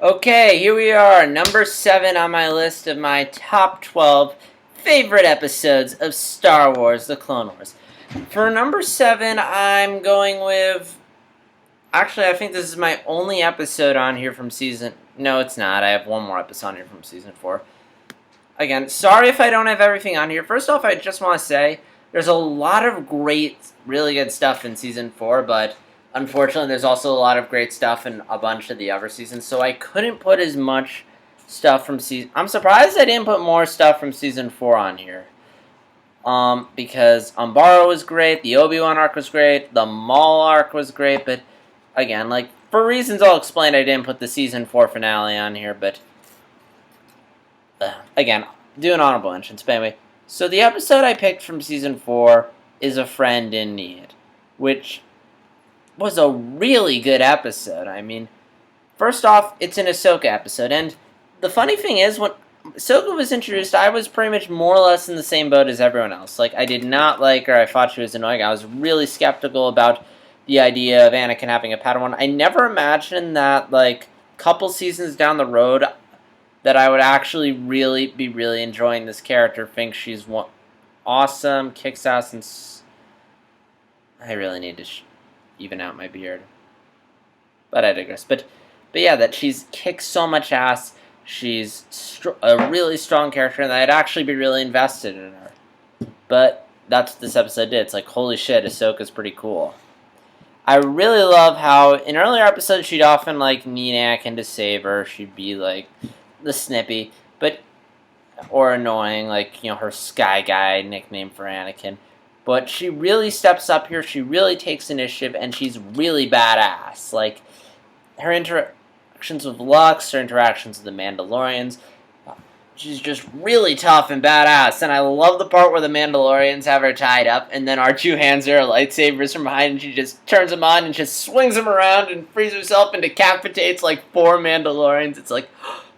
Okay, here we are, number 7 on my list of my top 12 favorite episodes of Star Wars The Clone Wars. For number 7, I'm going with. Actually, I think this is my only episode on here from season. No, it's not. I have one more episode on here from season 4. Again, sorry if I don't have everything on here. First off, I just want to say there's a lot of great, really good stuff in season 4, but unfortunately, there's also a lot of great stuff in a bunch of the other seasons, so I couldn't put as much stuff from season. I'm surprised I didn't put more stuff from season 4 on here. Because Umbara was great, the Obi-Wan arc was great, the Maul arc was great, but again, like, for reasons I'll explain, I didn't put the season 4 finale on here, but again, do an honorable mentions. But anyway, so the episode I picked from season 4 is A Friend in Need, which was a really good episode. I mean, first off, it's an Ahsoka episode, and the funny thing is, when Ahsoka was introduced, I was pretty much more or less in the same boat as everyone else. Like, I did not like her, I thought she was annoying, I was really skeptical about the idea of Anakin having a Padawan. I never imagined that, like, couple seasons down the road, that I would actually be really enjoying this character, think she's awesome, kicks ass, and I really need to even out my beard. But I digress. But yeah, that she's kicks so much ass, she's a really strong character, and I'd actually be really invested in her. But that's what this episode did. It's like, holy shit, Ahsoka's pretty cool. I really love how in earlier episodes she'd often like need Anakin to save her. She'd be like the snippy, or annoying, like, you know, her Sky Guy nickname for Anakin. But she really steps up here, she really takes initiative, and she's really badass. Like, her interactions with Lux, her interactions with the Mandalorians, she's just really tough and badass. And I love the part where the Mandalorians have her tied up, and then R2 hands her lightsabers from behind, and she just turns them on and just swings them around and frees herself and decapitates like 4 Mandalorians. It's like,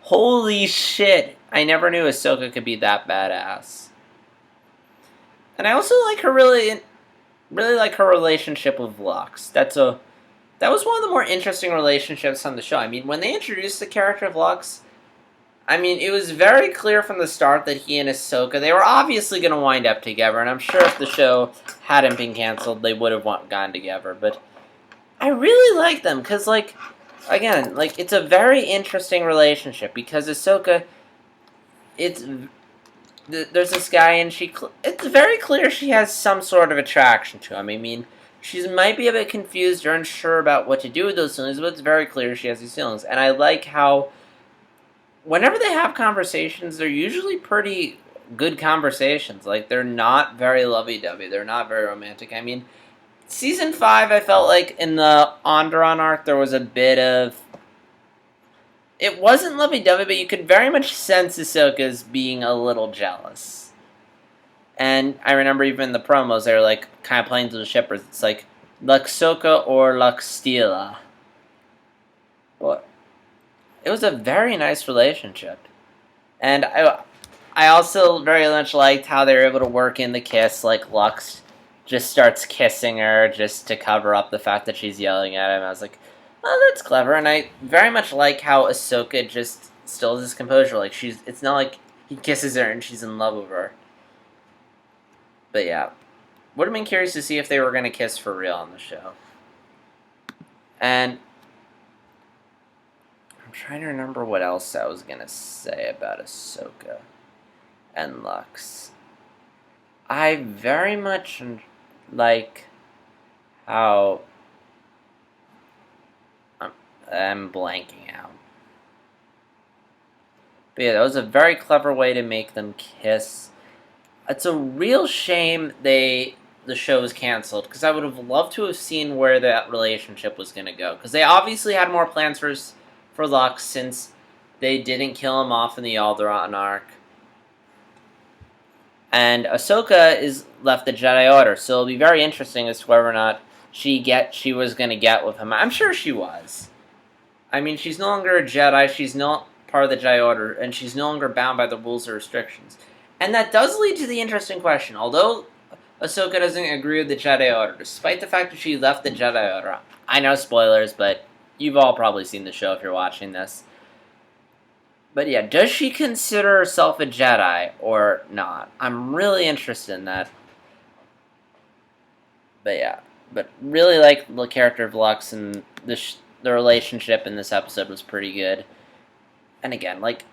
holy shit. I never knew Ahsoka could be that badass. And I also like her really like her relationship with Lux. That was one of the more interesting relationships on the show. I mean, when they introduced the character of Lux, I mean, it was very clear from the start that he and Ahsoka, they were obviously going to wind up together, and I'm sure if the show hadn't been canceled, they would have gone together. But I really like them, because, like, again, like, it's a very interesting relationship, because Ahsoka, there's this guy, and it's very clear she has some sort of attraction to him. I mean, she might be a bit confused or unsure about what to do with those feelings, but it's very clear she has these feelings. And I like how whenever they have conversations, they're usually pretty good conversations. Like, they're not very lovey-dovey. They're not very romantic. I mean, season 5, I felt like in the Onderon arc, there was a bit of... It wasn't lovey-dovey, but you could very much sense Ahsoka's being a little jealous. And I remember even in the promos, they were like, kind of playing to the shippers. It's like, Luxoka or Luxstila. But it was a very nice relationship. And I also very much liked how they were able to work in the kiss. Like, Lux just starts kissing her just to cover up the fact that she's yelling at him. I was like, oh, that's clever. And I very much like how Ahsoka just still has his composure. Like, it's not like he kisses her and she's in love with her. But yeah, would have been curious to see if they were going to kiss for real on the show. And I'm trying to remember what else I was going to say about Ahsoka and Lux. I very much like how... I'm blanking out. But yeah, that was a very clever way to make them kiss. It's a real shame the show was canceled, because I would have loved to have seen where that relationship was going to go. Because they obviously had more plans for Lux, since they didn't kill him off in the Alderaan arc. And Ahsoka is left the Jedi Order, so it'll be very interesting as to whether or not she was going to get with him. I'm sure she was. I mean, she's no longer a Jedi, she's not part of the Jedi Order, and she's no longer bound by the rules or restrictions. And that does lead to the interesting question. Although Ahsoka doesn't agree with the Jedi Order, despite the fact that she left the Jedi Order, I know spoilers, but you've all probably seen the show if you're watching this. But yeah, does she consider herself a Jedi or not? I'm really interested in that. But yeah, but really like the character of Lux, and the relationship in this episode was pretty good. And again, like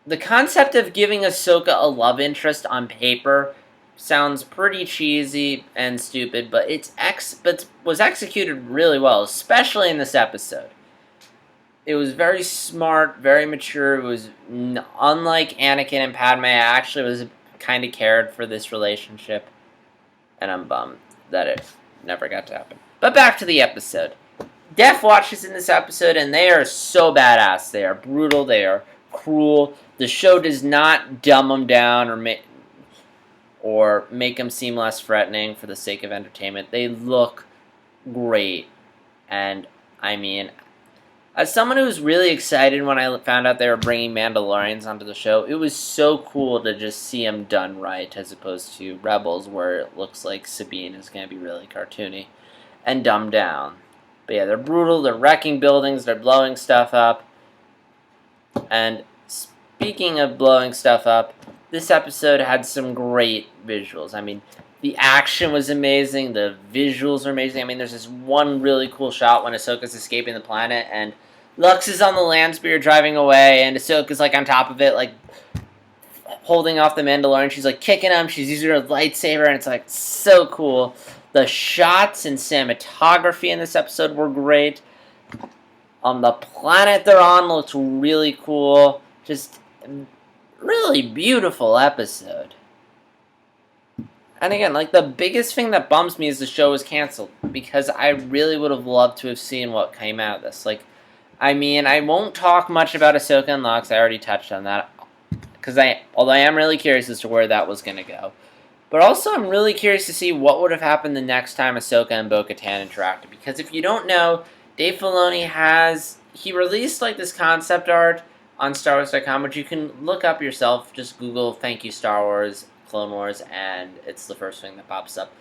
the concept of giving Ahsoka a love interest on paper sounds pretty cheesy and stupid, but but was executed really well, especially in this episode. It was very smart, very mature. It was unlike Anakin and Padme. I actually was kind of cared for this relationship, and I'm bummed that it never got to happen. But back to the episode. Deathwatch is in this episode, and they are so badass. They are brutal. They are cruel. The show does not dumb them down or make them seem less threatening for the sake of entertainment. They look great, and I mean, as someone who was really excited when I found out they were bringing Mandalorians onto the show, it was so cool to just see them done right, as opposed to Rebels, where it looks like Sabine is going to be really cartoony and dumbed down. But yeah, they're brutal, they're wrecking buildings, they're blowing stuff up. And speaking of blowing stuff up, this episode had some great visuals. I mean, the action was amazing, the visuals are amazing. I mean, there's this one really cool shot when Ahsoka's escaping the planet, and Lux is on the land speeder driving away, and Ahsoka's like on top of it, like holding off the Mandalorian. She's like kicking him, she's using her lightsaber, and it's like so cool. The shots and cinematography in this episode were great. The planet they're on looks really cool. Just really beautiful episode. And again, like the biggest thing that bums me is the show was canceled, because I really would have loved to have seen what came out of this. Like, I mean, I won't talk much about Ahsoka and Lux. I already touched on that, because although I am really curious as to where that was going to go. But also, I'm really curious to see what would have happened the next time Ahsoka and Bo-Katan interacted. Because if you don't know, Dave Filoni he released like this concept art on StarWars.com, which you can look up yourself. Just Google "Thank You Star Wars Clone Wars," and it's the first thing that pops up.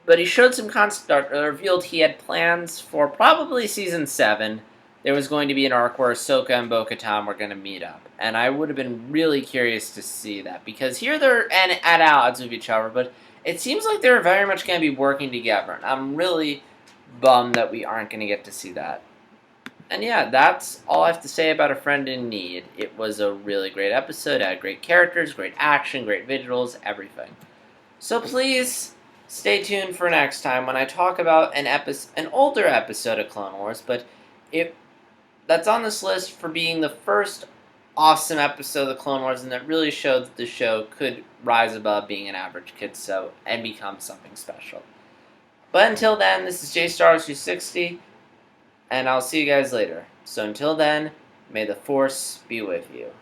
But he showed some concept art that revealed he had plans for probably Season 7. There was going to be an arc where Ahsoka and Bo-Katan were going to meet up. And I would have been really curious to see that, because here they're at odds with each other, but it seems like they're very much going to be working together. And I'm really bummed that we aren't going to get to see that. And yeah, that's all I have to say about A Friend in Need. It was a really great episode. It had great characters, great action, great visuals, everything. So please stay tuned for next time when I talk about an older episode of Clone Wars, but that's on this list for being the first awesome episode of the Clone Wars, and that really showed that the show could rise above being an average kid show and become something special. But until then, this is JStars360, and I'll see you guys later. So until then, may the Force be with you.